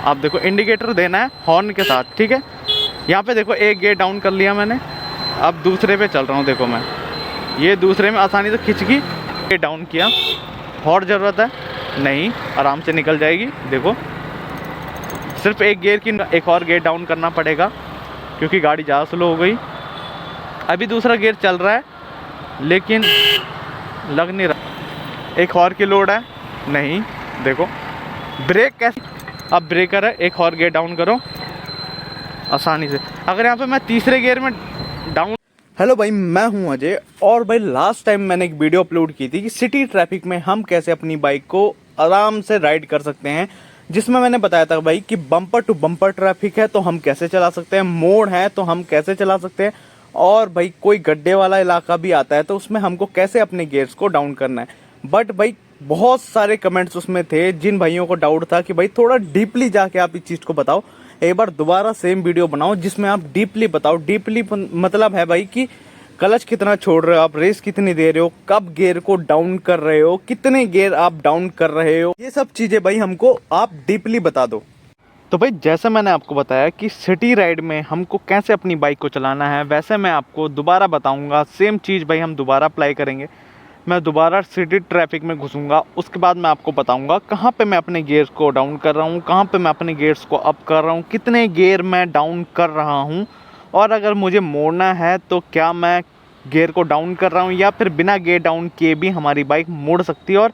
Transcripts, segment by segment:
आप देखो इंडिकेटर देना है हॉर्न के साथ, ठीक है। यहाँ पे देखो एक गियर डाउन कर लिया मैंने, अब दूसरे पे चल रहा हूँ। देखो मैं ये दूसरे में आसानी से खिंच गई, ये डाउन किया। और ज़रूरत है नहीं, आराम से निकल जाएगी। देखो सिर्फ एक गियर की एक और गियर डाउन करना पड़ेगा क्योंकि गाड़ी ज़्यादा स्लो हो गई। अभी दूसरा गियर चल रहा है लेकिन लग नहीं रहा। एक और की लोड है नहीं। देखो ब्रेक कैसे, अब ब्रेकर है, एक और गियर डाउन करो आसानी से। अगर यहाँ पे मैं तीसरे गियर में डाउन। हेलो भाई, मैं हूँ अजय। और भाई लास्ट टाइम मैंने एक वीडियो अपलोड की थी कि सिटी ट्रैफिक में हम कैसे अपनी बाइक को आराम से राइड कर सकते हैं, जिसमें मैंने बताया था भाई कि बम्पर टू बम्पर ट्रैफिक है तो हम कैसे चला सकते हैं, मोड़ है तो हम कैसे चला सकते हैं, और भाई कोई गड्ढे वाला इलाका भी आता है तो उसमें हमको कैसे अपने गियर्स को डाउन करना है। बट भाई बहुत सारे कमेंट्स उसमें थे जिन भाइयों को डाउट था कि भाई थोड़ा डीपली जाके आप इस चीज़ को बताओ, एक बार दोबारा सेम वीडियो बनाओ जिसमें आप डीपली बताओ। डीपली मतलब है भाई कि क्लच कितना छोड़ रहे हो आप, रेस कितनी दे रहे हो, कब गियर को डाउन कर रहे हो, कितने गियर आप डाउन कर रहे हो, ये सब चीज़ें भाई हमको आप डीपली बता दो। तो भाई जैसे मैंने आपको बताया कि सिटी राइड में हमको कैसे अपनी बाइक को चलाना है, वैसे मैं आपको दोबारा बताऊंगा। सेम चीज़ भाई हम दोबारा अप्लाई करेंगे। मैं दोबारा सिटी ट्रैफिक में घुसूंगा, उसके बाद मैं आपको बताऊंगा कहाँ पे मैं अपने गियर्स को डाउन कर रहा हूँ, कहाँ पे मैं अपने गियर्स को अप कर रहा हूँ, कितने गियर मैं डाउन कर रहा हूँ, और अगर मुझे मोड़ना है तो क्या मैं गियर को डाउन कर रहा हूँ या फिर बिना गियर डाउन किए भी हमारी बाइक मोड़ सकती है, और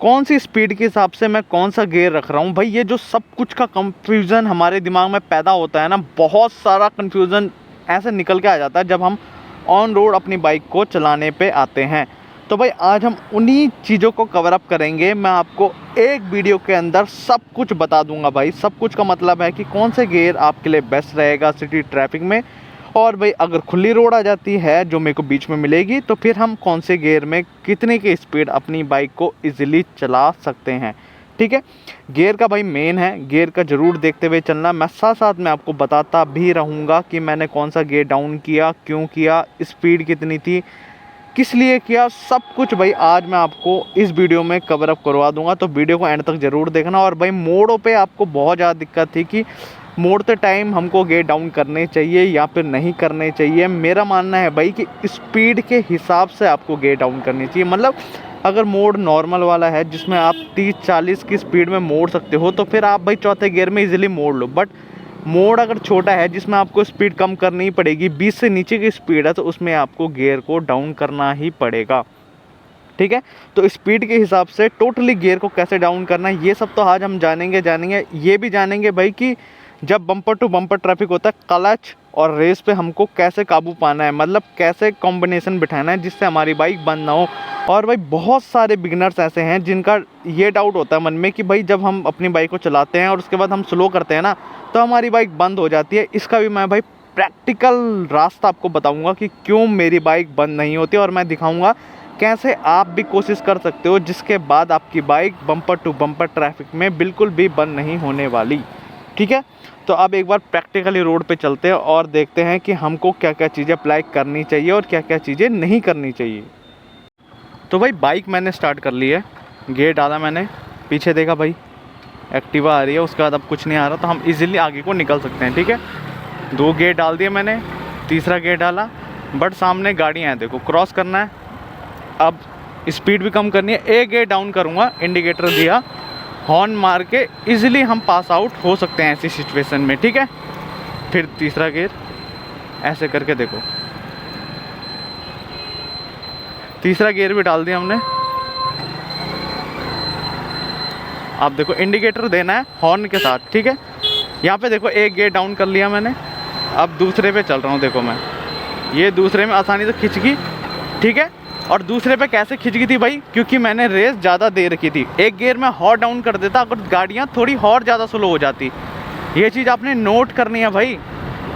कौन सी स्पीड के हिसाब से मैं कौन सा गियर रख रहा हूँ। भाई ये जो सब कुछ का कंफ्यूजन हमारे दिमाग में पैदा होता है ना, बहुत सारा कंफ्यूजन ऐसे निकल के आ जाता है जब हम ऑन रोड अपनी बाइक को चलाने पे आते हैं। तो भाई आज हम उन्हीं चीज़ों को कवर अप करेंगे। मैं आपको एक वीडियो के अंदर सब कुछ बता दूंगा भाई। सब कुछ का मतलब है कि कौन से गियर आपके लिए बेस्ट रहेगा सिटी ट्रैफिक में, और भाई अगर खुली रोड आ जाती है जो मेरे को बीच में मिलेगी तो फिर हम कौन से गियर में कितने की स्पीड अपनी बाइक को इजीली चला सकते हैं। ठीक है, गियर का भाई मेन है, गियर का ज़रूर देखते हुए चलना। मैं साथ साथ में आपको बताता भी रहूँगा कि मैंने कौन सा गियर डाउन किया, क्यों किया, स्पीड कितनी थी, किस लिए किया, सब कुछ भाई आज मैं आपको इस वीडियो में कवर अप करवा दूंगा। तो वीडियो को एंड तक ज़रूर देखना। और भाई मोड़ों पे आपको बहुत ज़्यादा दिक्कत थी कि मोड़ते टाइम हमको गियर डाउन करने चाहिए या फिर नहीं करने चाहिए। मेरा मानना है भाई कि स्पीड के हिसाब से आपको गियर डाउन करनी चाहिए। मतलब अगर मोड़ नॉर्मल वाला है जिसमें आप 30-40 की स्पीड में मोड़ सकते हो तो फिर आप भाई चौथे गियर में इजीली मोड़ लो। बट मोड़ अगर छोटा है जिसमें आपको स्पीड कम करनी ही पड़ेगी, 20 से नीचे की स्पीड है, तो उसमें आपको गियर को डाउन करना ही पड़ेगा। ठीक है, तो स्पीड के हिसाब से टोटली गियर को कैसे डाउन करना है ये सब तो आज हम जानेंगे। ये भी जानेंगे भाई कि जब बम्पर टू बम्पर ट्रैफिक होता है क्लच और रेस पे हमको कैसे काबू पाना है, मतलब कैसे कॉम्बिनेशन बिठाना है जिससे हमारी बाइक बंद ना हो। और भाई बहुत सारे बिगिनर्स ऐसे हैं जिनका ये डाउट होता है मन में कि भाई जब हम अपनी बाइक को चलाते हैं और उसके बाद हम स्लो करते हैं ना तो हमारी बाइक बंद हो जाती है। इसका भी मैं भाई प्रैक्टिकल रास्ता आपको बताऊंगा कि क्यों मेरी बाइक बंद नहीं होती, और मैं दिखाऊंगा कैसे आप भी कोशिश कर सकते हो जिसके बाद आपकी bike bumper to bumper traffic में बिल्कुल भी बंद नहीं होने वाली। ठीक है, तो अब एक बार प्रैक्टिकली रोड पे चलते हैं और देखते हैं कि हमको क्या क्या चीज़ें अप्लाई करनी चाहिए और क्या क्या चीज़ें नहीं करनी चाहिए। तो भाई बाइक मैंने स्टार्ट कर ली है, गियर डाला मैंने, पीछे देखा भाई एक्टिवा आ रही है, उसके बाद अब कुछ नहीं आ रहा, तो हम इजीली आगे को निकल सकते हैं। ठीक है, 2 गियर डाल दिए मैंने, तीसरा गियर डाला, बट सामने गाड़ियाँ हैं, देखो क्रॉस करना है, अब स्पीड भी कम करनी है। एक गियर डाउन करूँगा, इंडिकेटर दिया, हॉर्न मार के इजीली हम पास आउट हो सकते हैं ऐसी सिचुएशन में। ठीक है, फिर तीसरा गियर ऐसे करके देखो, तीसरा गियर भी डाल दिया हमने। आप देखो इंडिकेटर देना है हॉर्न के साथ। ठीक है, यहाँ पे देखो एक गियर डाउन कर लिया मैंने, अब दूसरे पे चल रहा हूँ। देखो मैं ये दूसरे में आसानी से खिंच गई। ठीक है, और दूसरे पे कैसे खिंच गई थी भाई, क्योंकि मैंने रेस ज़्यादा दे रखी थी। एक गियर में हॉर डाउन कर देता अगर गाड़ियाँ थोड़ी हॉर ज़्यादा स्लो हो जाती, ये चीज़ आपने नोट करनी है भाई।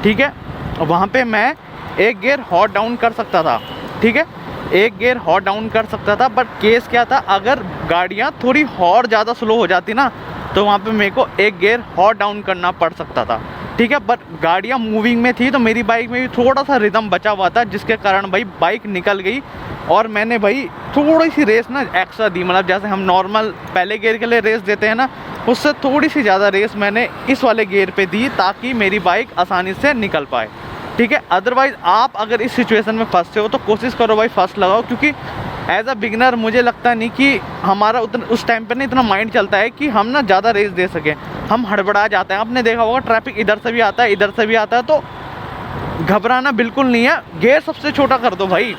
ठीक है, वहाँ पे मैं एक गियर हॉर डाउन कर सकता था। ठीक है, एक गियर हॉर डाउन कर सकता था, बट केस क्या था, अगर गाड़ियाँ थोड़ी हॉर ज़्यादा स्लो हो जाती ना तो वहाँ पे मेरे को एक गियर हॉर डाउन करना पड़ सकता था। ठीक है, बट गाड़ियाँ मूविंग में थी तो मेरी बाइक में भी थोड़ा सा रिदम बचा हुआ था, जिसके कारण भाई बाइक निकल गई। और मैंने भाई थोड़ी सी रेस ना एक्स्ट्रा दी, मतलब जैसे हम नॉर्मल पहले गियर के लिए रेस देते हैं ना, उससे थोड़ी सी ज़्यादा रेस मैंने इस वाले गियर पे दी ताकि मेरी बाइक आसानी से निकल पाए, ठीक है। अदरवाइज़ आप अगर इस सिचुएशन में फंसते हो तो कोशिश करो भाई फर्स्ट लगाओ, क्योंकि एज अ बिगनर मुझे लगता नहीं कि हमारा उतना उस टाइम पे ना इतना माइंड चलता है कि हम ना ज़्यादा रेस दे सकें। हम हड़बड़ा जाते हैं। आपने देखा होगा ट्रैफिक इधर से भी आता है, इधर से भी आता है, तो घबराना बिल्कुल नहीं है। गियर सबसे छोटा कर दो भाई,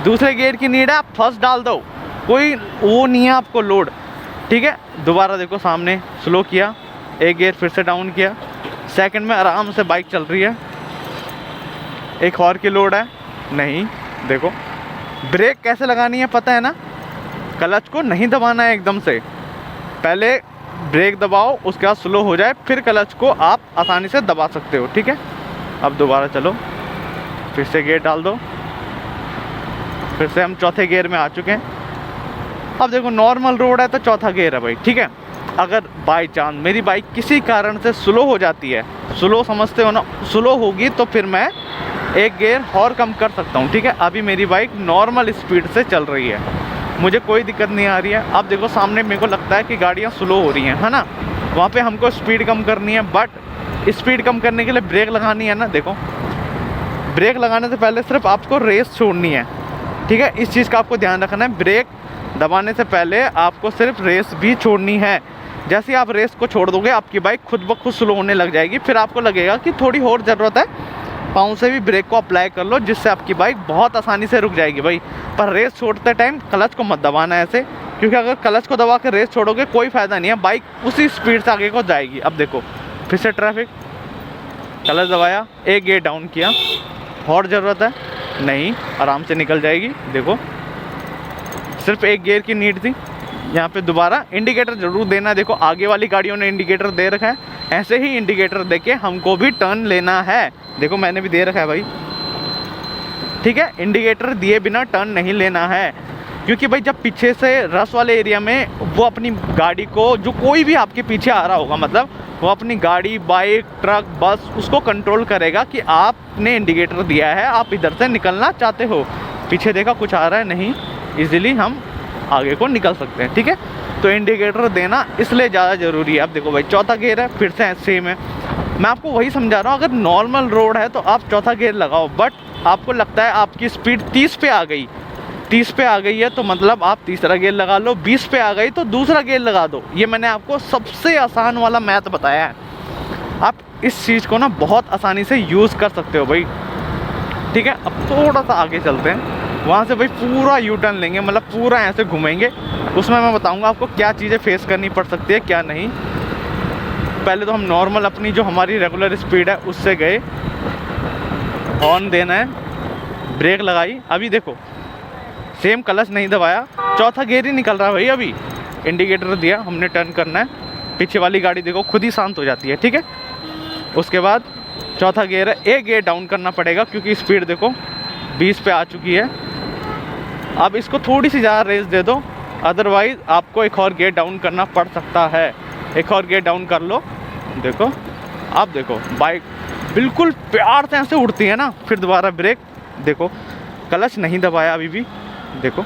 दूसरे गियर की नीड है, आप फर्स्ट डाल दो, कोई वो नहीं है आपको लोड, ठीक है। दोबारा देखो सामने स्लो किया, एक गियर फिर से डाउन किया, सेकंड में आराम से बाइक चल रही है। एक और की लोड है नहीं, देखो ब्रेक कैसे लगानी है पता है ना, क्लच को नहीं दबाना है एकदम से, पहले ब्रेक दबाओ, उसके बाद स्लो हो जाए, फिर क्लच को आप आसानी से दबा सकते हो, ठीक है। अब दोबारा चलो, फिर से गियर डाल दो, फिर से हम चौथे गियर में आ चुके हैं। अब देखो नॉर्मल रोड है तो चौथा गियर है भाई, ठीक है। अगर बाई चांस मेरी बाइक किसी कारण से स्लो हो जाती है, स्लो समझते हो ना, स्लो होगी तो फिर मैं एक गियर और कम कर सकता हूँ, ठीक है। अभी मेरी बाइक नॉर्मल स्पीड से चल रही है, मुझे कोई दिक्कत नहीं आ रही है। अब देखो सामने मेरे को लगता है कि गाड़ियाँ स्लो हो रही हैं, है ना, वहाँ पे हमको स्पीड कम करनी है, बट स्पीड कम करने के लिए ब्रेक लगानी है ना। देखो ब्रेक लगाने से पहले सिर्फ आपको रेस छोड़नी है, ठीक है। इस चीज़ का आपको ध्यान रखना है, ब्रेक दबाने से पहले आपको सिर्फ रेस भी छोड़नी है। जैसे ही आप रेस को छोड़ दोगे आपकी बाइक खुद ब खुद स्लो होने लग जाएगी, फिर आपको लगेगा कि थोड़ी और ज़रूरत है, पाँव से भी ब्रेक को अप्लाई कर लो, जिससे आपकी बाइक बहुत आसानी से रुक जाएगी भाई। पर रेस छोड़ते टाइम क्लच को मत दबाना ऐसे, क्योंकि अगर क्लच को दबा कर रेस छोड़ोगे कोई फ़ायदा नहीं है, बाइक उसी स्पीड से आगे को जाएगी। अब देखो फिर से ट्रैफिक, क्लच दबाया, एक गियर डाउन किया, और ज़रूरत है नहीं, आराम से निकल जाएगी। देखो सिर्फ एक गियर की नीड थी। यहाँ पे दोबारा इंडिकेटर ज़रूर देना, देखो आगे वाली गाड़ियों ने इंडिकेटर दे रखा है, ऐसे ही इंडिकेटर देके हमको भी टर्न लेना है। देखो मैंने भी दे रखा है भाई, ठीक है। इंडिकेटर दिए बिना टर्न नहीं लेना है, क्योंकि भाई जब पीछे से रस वाले एरिया में वो अपनी गाड़ी को, जो कोई भी आपके पीछे आ रहा होगा, मतलब वो अपनी गाड़ी, बाइक, ट्रक, बस, उसको कंट्रोल करेगा कि आपने इंडिकेटर दिया है, आप इधर से निकलना चाहते हो। पीछे देखा कुछ आ रहा है नहीं, इजीली हम आगे को निकल सकते हैं, ठीक है। तो इंडिकेटर देना इसलिए ज़्यादा ज़रूरी है। अब देखो भाई चौथा गियर है, फिर से सेम है। मैं आपको वही समझा रहा हूँ, अगर नॉर्मल रोड है तो आप चौथा गियर लगाओ, बट आपको लगता है आपकी स्पीड 30 पे आ गई, 30 पे आ गई है तो मतलब आप तीसरा गियर लगा लो, 20 पे आ गई तो दूसरा गियर लगा दो। ये मैंने आपको सबसे आसान वाला मैथ बताया है, आप इस चीज़ को ना बहुत आसानी से यूज़ कर सकते हो भाई, ठीक है। अब थोड़ा सा आगे चलते हैं, वहाँ से भाई पूरा यू टर्न लेंगे, मतलब पूरा ऐसे घूमेंगे, उसमें मैं बताऊँगा आपको क्या चीज़ें फेस करनी पड़ सकती है क्या नहीं। पहले तो हम नॉर्मल अपनी जो हमारी रेगुलर स्पीड है उससे गए, हॉर्न देना है, ब्रेक लगाई, अभी देखो सेम क्लच नहीं दबाया, चौथा गियर ही निकल रहा है भाई। अभी इंडिकेटर दिया, हमने टर्न करना है, पीछे वाली गाड़ी देखो खुद ही शांत हो जाती है, ठीक है। उसके बाद चौथा गियर है, एक गियर डाउन करना पड़ेगा क्योंकि स्पीड देखो 20 पे आ चुकी है। अब इसको थोड़ी सी ज़्यादा रेस दे दो, अदरवाइज़ आपको एक और गियर डाउन करना पड़ सकता है। एक और गियर डाउन कर लो, देखो अब देखो बाइक बिल्कुल प्यार से ऐसे उड़ती है ना। फिर दोबारा ब्रेक, देखो क्लच नहीं दबाया अभी भी, देखो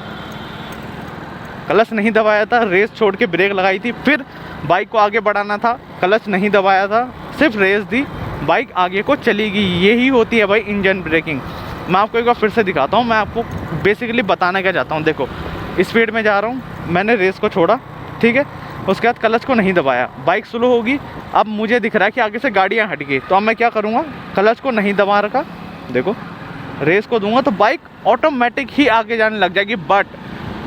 क्लच नहीं दबाया था, रेस छोड़ के ब्रेक लगाई थी, फिर बाइक को आगे बढ़ाना था, क्लच नहीं दबाया था, सिर्फ रेस दी, बाइक आगे को चली गई। यही होती है भाई इंजन ब्रेकिंग। मैं आपको एक बार फिर से दिखाता हूँ, मैं आपको बेसिकली बताना क्या चाहता हूँ। देखो स्पीड में जा रहा हूँ, मैंने रेस को छोड़ा, ठीक है, उसके बाद क्लच को नहीं दबाया, बाइक स्लो होगी। अब मुझे दिख रहा है कि आगे से गाड़ियाँ हट गई, तो अब मैं क्या करूँगा, क्लच को नहीं दबा रखा, देखो रेस को दूंगा तो बाइक ऑटोमेटिक ही आगे जाने लग जाएगी, बट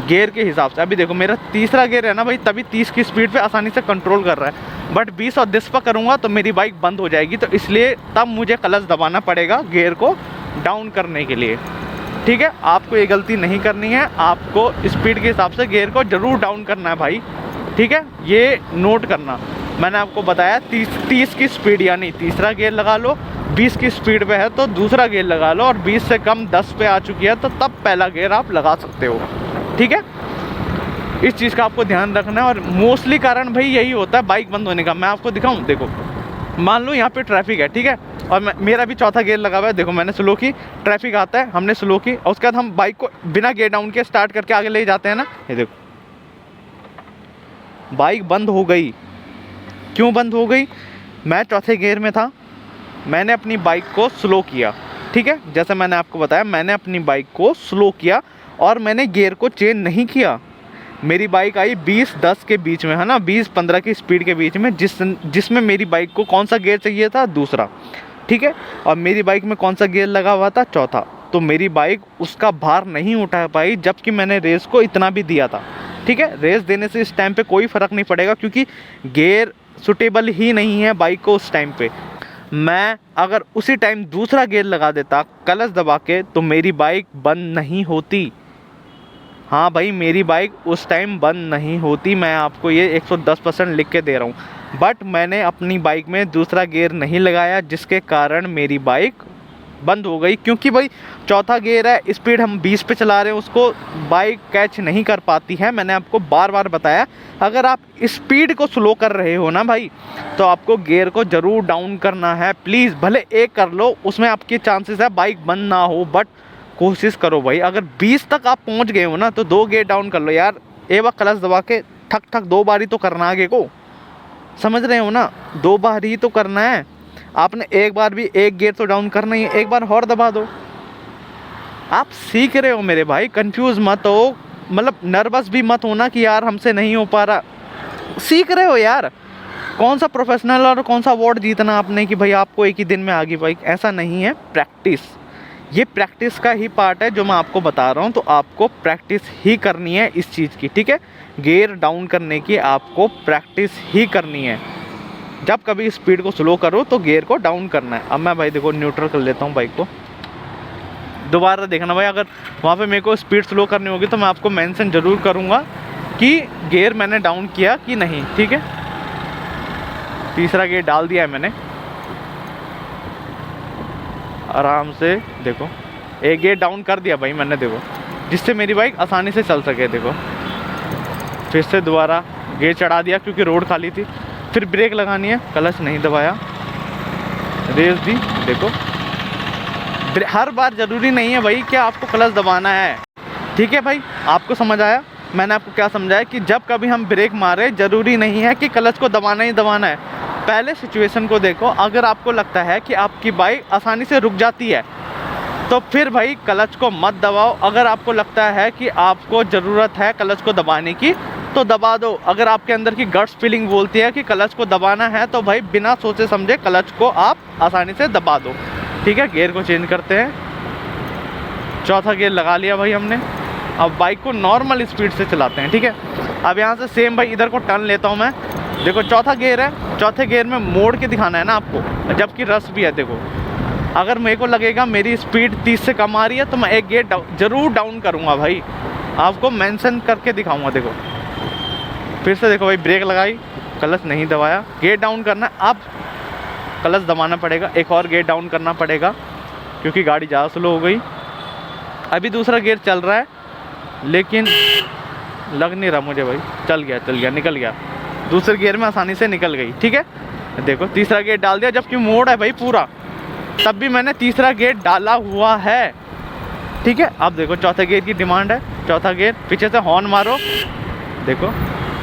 गियर के हिसाब से। अभी देखो मेरा तीसरा गियर है ना भाई, तभी 30 की स्पीड पे आसानी से कंट्रोल कर रहा है, बट 20 और 10 पर करूँगा तो मेरी बाइक बंद हो जाएगी, तो इसलिए तब मुझे क्लच दबाना पड़ेगा गियर को डाउन करने के लिए, ठीक है। आपको ये गलती नहीं करनी है, आपको स्पीड के हिसाब से गियर को ज़रूर डाउन करना है भाई, ठीक है। ये नोट करना, मैंने आपको बताया 30 की स्पीड यानी तीसरा गियर लगा लो, 20 की स्पीड पे है तो दूसरा गियर लगा लो, और 20 से कम 10 पे आ चुकी है तो तब पहला गियर आप लगा सकते हो, ठीक है। इस चीज़ का आपको ध्यान रखना है, और मोस्टली कारण भाई यही होता है बाइक बंद होने का। मैं आपको दिखाऊं, देखो मान लो यहाँ पे ट्रैफिक है, ठीक है, और मेरा भी चौथा गियर लगा हुआ है, देखो मैंने स्लो की, ट्रैफिक आता है, हमने स्लो की, और उसके बाद हम बाइक को बिना गियर डाउन के स्टार्ट करके आगे ले जाते हैं ना, ये देखो बाइक बंद हो गई, क्यों बंद हो गई? मैं चौथे गियर में था, मैंने अपनी बाइक को स्लो किया, ठीक है, जैसे मैंने आपको बताया मैंने अपनी बाइक को स्लो किया और मैंने गियर को चेंज नहीं किया। मेरी बाइक आई 20-10 के बीच में, है ना, 20-15 की स्पीड के बीच में, जिसमें मेरी बाइक को कौन सा गियर चाहिए था? दूसरा, ठीक है, और मेरी बाइक में कौन सा गियर लगा हुआ था? चौथा। तो मेरी बाइक उसका भार नहीं उठा पाई, जबकि मैंने रेस को इतना भी दिया था, ठीक है। रेस देने से इस टाइम पे कोई फ़र्क नहीं पड़ेगा, क्योंकि गियर सूटेबल ही नहीं है बाइक को उस टाइम पे। मैं अगर उसी टाइम दूसरा गियर लगा देता क्लच दबा के, तो मेरी बाइक बंद नहीं होती। हाँ भाई, मेरी बाइक उस टाइम बंद नहीं होती, मैं आपको ये 110% लिख के दे रहा हूँ। बट मैंने अपनी बाइक में दूसरा गियर नहीं लगाया, जिसके कारण मेरी बाइक बंद हो गई। क्योंकि भाई चौथा गियर है, स्पीड हम 20 पे चला रहे हैं, उसको बाइक कैच नहीं कर पाती है। मैंने आपको बार बार बताया, अगर आप स्पीड को स्लो कर रहे हो ना भाई, तो आपको गियर को ज़रूर डाउन करना है। प्लीज़, भले एक कर लो, उसमें आपके चांसेस है बाइक बंद ना हो, बट कोशिश करो भाई। अगर 20 तक आप पहुंच गए हो ना, तो 2 गियर डाउन कर लो यार। एक बार क्लच दबा के ठक ठक 2 बार ही तो करना, आगे को समझ रहे हो ना, 2 बार ही तो करना है। आपने एक बार भी एक गियर तो डाउन करना ही है, एक बार और दबा दो। आप सीख रहे हो मेरे भाई, कंफ्यूज मत हो, मतलब नर्वस भी मत होना कि यार हमसे नहीं हो पा रहा। सीख रहे हो यार, कौन सा प्रोफेशनल और कौन सा अवार्ड जीतना आपने कि भाई आपको एक ही दिन में आ गई बाइक, ऐसा नहीं है। प्रैक्टिस, ये प्रैक्टिस का ही पार्ट है जो मैं आपको बता रहा हूँ। तो आपको प्रैक्टिस ही करनी है इस चीज़ की, ठीक है। गियर डाउन करने की आपको प्रैक्टिस ही करनी है। जब कभी स्पीड को स्लो करो तो गियर को डाउन करना है। अब मैं भाई देखो न्यूट्रल कर लेता हूँ बाइक को, दोबारा देखना भाई, अगर वहाँ पे मेरे को स्पीड स्लो करनी होगी तो मैं आपको मेंशन ज़रूर करूँगा कि गियर मैंने डाउन किया कि नहीं, ठीक है। तीसरा गियर डाल दिया है मैंने, आराम से देखो, एक गियर डाउन कर दिया भाई मैंने, देखो, जिससे मेरी बाइक आसानी से चल सके। देखो फिर से दोबारा गियर चढ़ा दिया क्योंकि रोड खाली थी। फिर ब्रेक लगानी है, क्लच नहीं दबाया, रेस दी। देखो हर बार ज़रूरी नहीं है भाई कि आपको क्लच दबाना है, ठीक है भाई। आपको समझ आया मैंने आपको क्या समझाया कि जब कभी हम ब्रेक मारे, ज़रूरी नहीं है कि क्लच को दबाना ही दबाना है। पहले सिचुएशन को देखो, अगर आपको लगता है कि आपकी बाइक आसानी से रुक जाती है तो फिर भाई क्लच को मत दबाओ। अगर आपको लगता है कि आपको ज़रूरत है क्लच को दबाने की तो दबा दो। अगर आपके अंदर की गट्स फीलिंग बोलती है कि क्लच को दबाना है तो भाई बिना सोचे समझे क्लच को आप आसानी से दबा दो, ठीक है। गियर को चेंज करते हैं, चौथा गियर लगा लिया भाई हमने। अब बाइक को नॉर्मल स्पीड से चलाते हैं, ठीक है। अब यहाँ से सेम भाई इधर को टर्न लेता हूँ मैं। देखो चौथा गियर है, चौथे गियर में मोड़ के दिखाना है ना आपको, जबकि रस भी है। देखो अगर मेरे को लगेगा मेरी स्पीड 30 से कम आ रही है तो मैं एक गियर ज़रूर डाउन करूँगा भाई, आपको मेंशन करके दिखाऊँगा। देखो फिर से देखो भाई, ब्रेक लगाई, क्लच नहीं दबाया, गियर डाउन करना है। अब क्लच दबाना पड़ेगा, एक और गियर डाउन करना पड़ेगा क्योंकि गाड़ी ज़्यादा स्लो हो गई। अभी दूसरा गियर चल रहा है लेकिन लग नहीं रहा मुझे भाई, चल गया, निकल गया, दूसरे गियर में आसानी से निकल गई, ठीक है। देखो तीसरा गियर डाल दिया, जबकि मोड़ है भाई पूरा, तब भी मैंने तीसरा गियर डाला हुआ है, ठीक है। अब देखो चौथे गियर की डिमांड है, चौथा गियर, पीछे से हॉर्न मारो। देखो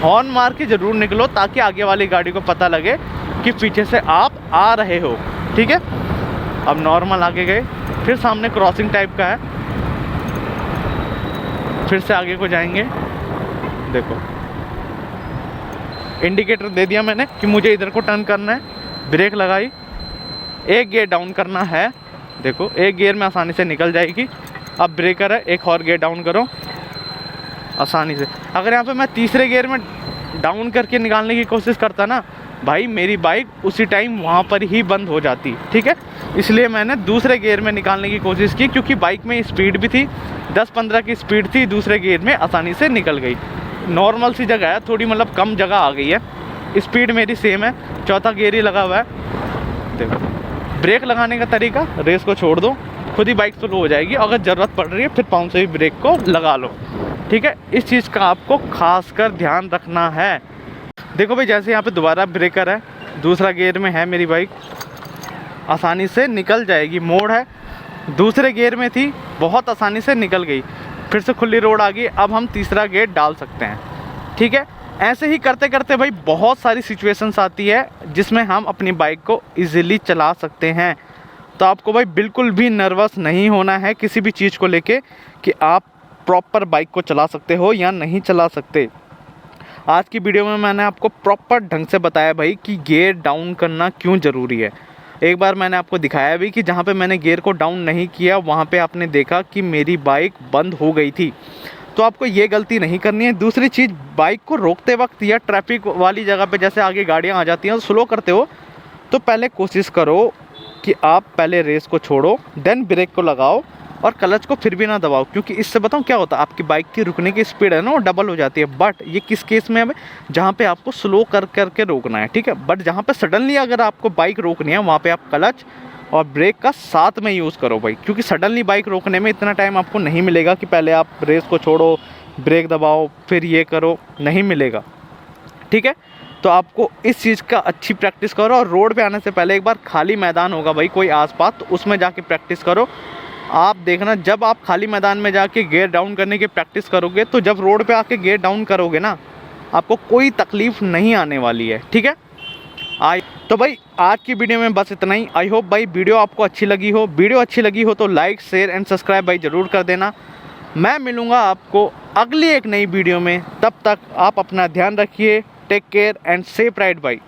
हॉर्न मार के ज़रूर निकलो ताकि आगे वाली गाड़ी को पता लगे कि पीछे से आप आ रहे हो, ठीक है। अब नॉर्मल आगे गए, फिर सामने क्रॉसिंग टाइप का है, फिर से आगे को जाएंगे। देखो इंडिकेटर दे दिया मैंने कि मुझे इधर को टर्न करना है, ब्रेक लगाई, एक गियर डाउन करना है। देखो एक गियर में आसानी से निकल जाएगी। अब ब्रेकर है, एक और गियर डाउन करो आसानी से। अगर यहाँ पे मैं तीसरे गियर में डाउन करके निकालने की कोशिश करता ना भाई, मेरी बाइक उसी टाइम वहाँ पर ही बंद हो जाती, ठीक है। इसलिए मैंने दूसरे गियर में निकालने की कोशिश की, क्योंकि बाइक में स्पीड भी थी, 10-15 की स्पीड थी, दूसरे गियर में आसानी से निकल गई। नॉर्मल सी जगह है, थोड़ी मतलब कम जगह आ गई है, स्पीड मेरी सेम है, चौथा गियर ही लगा हुआ है। देखो ब्रेक लगाने का तरीका, रेस को छोड़ दो, खुद ही बाइक स्लो हो जाएगी। अगर ज़रूरत पड़ रही है फिर पाँव से भी ब्रेक को लगा लो, ठीक है। इस चीज़ का आपको खास कर ध्यान रखना है। देखो भाई जैसे यहाँ पे दोबारा ब्रेकर है, दूसरा गियर में है मेरी बाइक, आसानी से निकल जाएगी। मोड़ है, दूसरे गियर में थी, बहुत आसानी से निकल गई। फिर से खुली रोड आ गई, अब हम तीसरा गियर डाल सकते हैं, ठीक है। ऐसे ही करते करते भाई बहुत सारी सिचुएशंस आती है जिसमें हम अपनी बाइक को इजीली चला सकते हैं। तो आपको भाई बिल्कुल भी नर्वस नहीं होना है किसी भी चीज़ को लेके कि आप प्रॉपर बाइक को चला सकते हो या नहीं चला सकते। आज की वीडियो में मैंने आपको प्रॉपर ढंग से बताया भाई कि गियर डाउन करना क्यों ज़रूरी है। एक बार मैंने आपको दिखाया भी कि जहाँ पे मैंने गियर को डाउन नहीं किया वहाँ पे आपने देखा कि मेरी बाइक बंद हो गई थी। तो आपको ये गलती नहीं करनी है। दूसरी चीज़, बाइक को रोकते वक्त या ट्रैफिक वाली जगह पे जैसे आगे गाड़ियाँ आ जाती हैं तो स्लो करते हो, तो पहले कोशिश करो कि आप पहले रेस को छोड़ो, देन ब्रेक को लगाओ और क्लच को फिर भी ना दबाओ, क्योंकि इससे बताऊँ क्या होता है, आपकी बाइक की रुकने की स्पीड है ना वो डबल हो जाती है। बट ये किस केस में है, जहाँ पे आपको स्लो कर करके रोकना है, ठीक है। बट जहाँ पे सडनली अगर आपको बाइक रोकनी है वहाँ पे आप क्लच और ब्रेक का साथ में यूज़ करो भाई, क्योंकि सडनली बाइक रोकने में इतना टाइम आपको नहीं मिलेगा कि पहले आप रेस को छोड़ो, ब्रेक दबाओ, फिर ये करो, नहीं मिलेगा, ठीक है। तो आपको इस चीज़ का अच्छी प्रैक्टिस करो और रोड पे आने से पहले एक बार खाली मैदान होगा भाई कोई आसपास, तो उसमें जाके प्रैक्टिस करो। आप देखना, जब आप खाली मैदान में जाके गियर डाउन करने की प्रैक्टिस करोगे तो जब रोड पे आके गियर डाउन करोगे ना, आपको कोई तकलीफ़ नहीं आने वाली है, ठीक है। तो भाई आज की वीडियो में बस इतना ही। आई होप भाई वीडियो आपको अच्छी लगी हो। वीडियो अच्छी लगी हो तो लाइक, शेयर एंड सब्सक्राइब भाई ज़रूर कर देना। मैं मिलूँगा आपको अगली एक नई वीडियो में, तब तक आप अपना ध्यान रखिए। Take care and safe ride भाई।